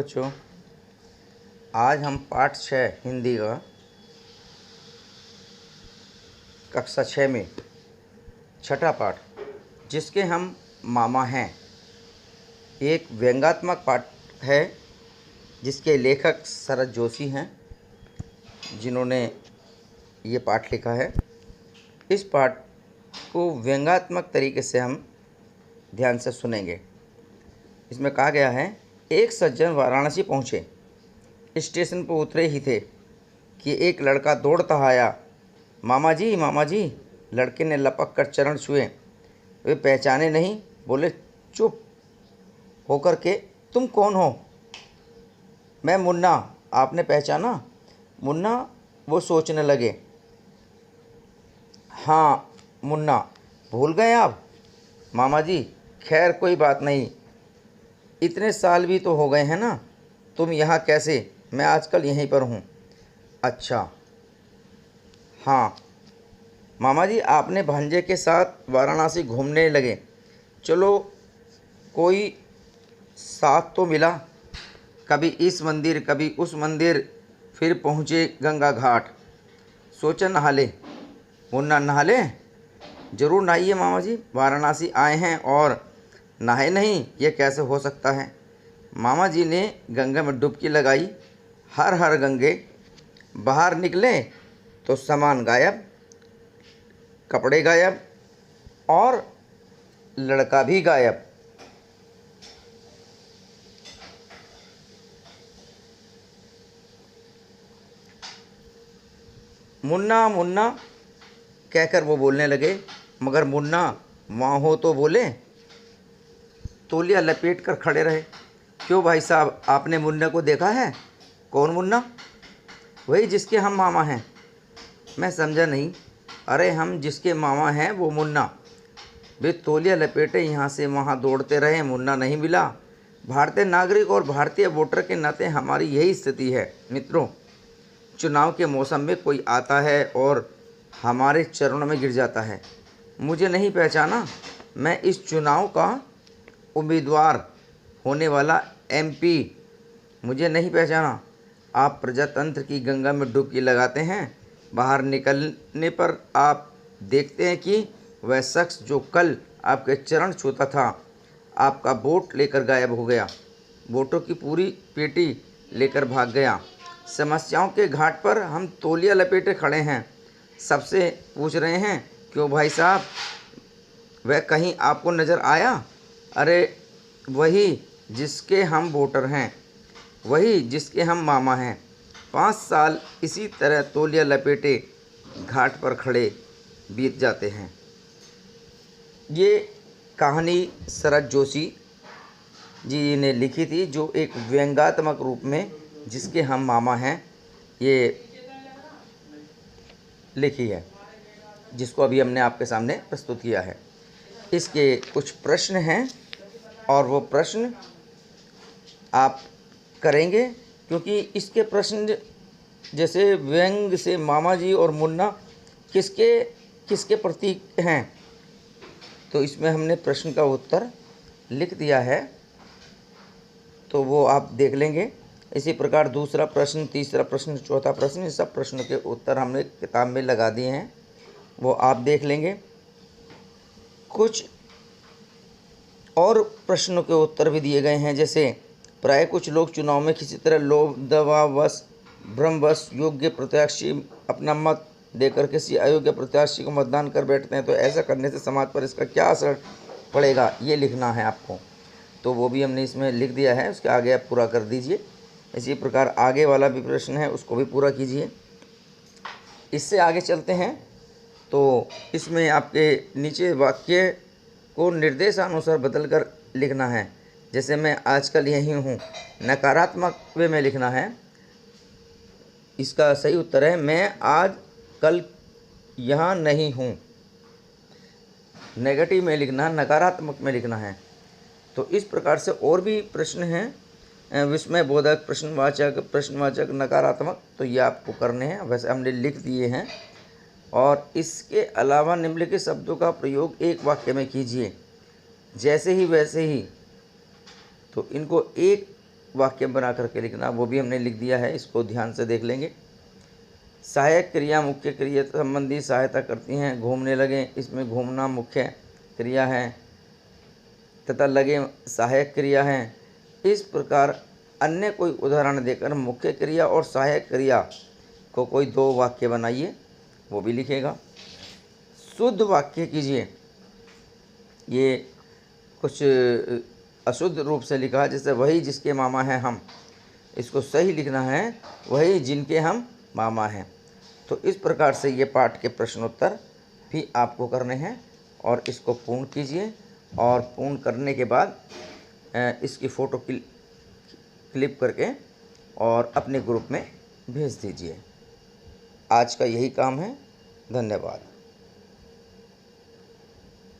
बच्चों, आज हम पाठ 6 हिंदी का कक्षा 6 में छठा पाठ, जिसके हम मामा हैं, एक व्यंग्यात्मक पाठ है जिसके लेखक शरद जोशी हैं, जिन्होंने ये पाठ लिखा है। इस पाठ को व्यंग्यात्मक तरीके से हम ध्यान से सुनेंगे। इसमें कहा गया है, एक सज्जन वाराणसी पहुँचे। स्टेशन पर उतरे ही थे कि एक लड़का दौड़ता आया। मामा जी, मामा जी। लड़के ने लपक कर चरण छुए। वे पहचाने नहीं। बोले, चुप होकर के, तुम कौन हो? मैं मुन्ना। आपने पहचाना? मुन्ना वो सोचने लगे। हाँ मुन्ना, भूल गए आप? मामा जी, खैर कोई बात नहीं, इतने साल भी तो हो गए हैं ना। तुम यहाँ कैसे? मैं आजकल यहीं पर हूँ। अच्छा, हाँ मामा जी, आपने भांजे के साथ वाराणसी घूमने लगे। चलो, कोई साथ तो मिला। कभी इस मंदिर, कभी उस मंदिर, फिर पहुँचे गंगा घाट। सोचा नहा ले। मुन्ना, नहा ले? जरूर नहाइए मामा जी, वाराणसी आए हैं और नहाए नहीं, ये कैसे हो सकता है? मामा जी ने गंगा में डुबकी लगाई। हर हर गंगे। बाहर निकले तो सामान गायब, कपड़े गायब और लड़का भी गायब। मुन्ना मुन्ना कहकर वो बोलने लगे, मगर मुन्ना वहाँ हो तो बोले। तौलिया लपेट कर खड़े रहे। क्यों भाई साहब, आपने मुन्ना को देखा है? कौन मुन्ना? वही जिसके हम मामा हैं। मैं समझा नहीं। अरे हम जिसके मामा हैं वो मुन्ना। वे तौलिया लपेटे यहाँ से वहाँ दौड़ते रहे, मुन्ना नहीं मिला। भारतीय नागरिक और भारतीय वोटर के नाते हमारी यही स्थिति है मित्रों। चुनाव के मौसम में कोई आता है और हमारे चरणों में गिर जाता है। मुझे नहीं पहचाना? मैं इस चुनाव का उम्मीदवार होने वाला एमपी। मुझे नहीं पहचाना? आप प्रजातंत्र की गंगा में डुबकी लगाते हैं। बाहर निकलने पर आप देखते हैं कि वह शख्स जो कल आपके चरण छूता था, आपका वोट लेकर गायब हो गया। वोटों की पूरी पेटी लेकर भाग गया। समस्याओं के घाट पर हम तौलिया लपेटे खड़े हैं। सबसे पूछ रहे हैं, क्यों भाई साहब, वह कहीं आपको नज़र आया? अरे वही जिसके हम वोटर हैं, वही जिसके हम मामा हैं। 5 साल इसी तरह तौलिया लपेटे घाट पर खड़े बीत जाते हैं। ये कहानी शरद जोशी जी ने लिखी थी, जो एक व्यंग्यात्मक रूप में जिसके हम मामा हैं ये लिखी है, जिसको अभी हमने आपके सामने प्रस्तुत किया है। इसके कुछ प्रश्न हैं और वो प्रश्न आप करेंगे, क्योंकि इसके प्रश्न जैसे व्यंग से मामा जी और मुन्ना किसके किसके प्रतीक हैं, तो इसमें हमने प्रश्न का उत्तर लिख दिया है, तो वो आप देख लेंगे। इसी प्रकार दूसरा प्रश्न, तीसरा प्रश्न, चौथा प्रश्न, इस सब प्रश्नों के उत्तर हमने किताब में लगा दिए हैं, वो आप देख लेंगे। कुछ और प्रश्नों के उत्तर भी दिए गए हैं, जैसे प्राय कुछ लोग चुनाव में किसी तरह लोभ, दवावश, भ्रमवश योग्य प्रत्याशी अपना मत देकर किसी अयोग्य प्रत्याशी को मतदान कर बैठते हैं, तो ऐसा करने से समाज पर इसका क्या असर पड़ेगा, ये लिखना है आपको। तो वो भी हमने इसमें लिख दिया है, उसके आगे आप पूरा कर दीजिए। इसी प्रकार आगे वाला भी प्रश्न है, उसको भी पूरा कीजिए। इससे आगे चलते हैं, तो इसमें आपके नीचे वाक्य को निर्देशानुसार बदल कर लिखना है। जैसे मैं आजकल यहीं हूँ, नकारात्मक वे में लिखना है। इसका सही उत्तर है, मैं आज कल यहाँ नहीं हूँ। नेगेटिव में लिखना, नकारात्मक में लिखना है। तो इस प्रकार से और भी प्रश्न हैं, विस्मय बोधक, प्रश्नवाचक, प्रश्नवाचक, नकारात्मक, तो ये आपको करने हैं। वैसे हमने लिख दिए हैं। और इसके अलावा निम्नलिखित शब्दों का प्रयोग एक वाक्य में कीजिए, जैसे ही वैसे ही। तो इनको एक वाक्य बना करके लिखना, वो भी हमने लिख दिया है, इसको ध्यान से देख लेंगे। सहायक क्रिया मुख्य क्रिया संबंधी सहायता करती हैं। घूमने लगे, इसमें घूमना मुख्य क्रिया है तथा लगे सहायक क्रिया है। इस प्रकार अन्य कोई उदाहरण देकर मुख्य क्रिया और सहायक क्रिया को कोई 2 वाक्य बनाइए, वो भी लिखेगा। शुद्ध वाक्य कीजिए। ये कुछ अशुद्ध रूप से लिखा है, जैसे वही जिसके मामा हैं हम, इसको सही लिखना है, वही जिनके हम मामा हैं। तो इस प्रकार से ये पाठ के प्रश्नोत्तर भी आपको करने हैं और इसको पूर्ण कीजिए। और पूर्ण करने के बाद इसकी फ़ोटो क्लिप करके और अपने ग्रुप में भेज दीजिए। आज का यही काम है। धन्यवाद।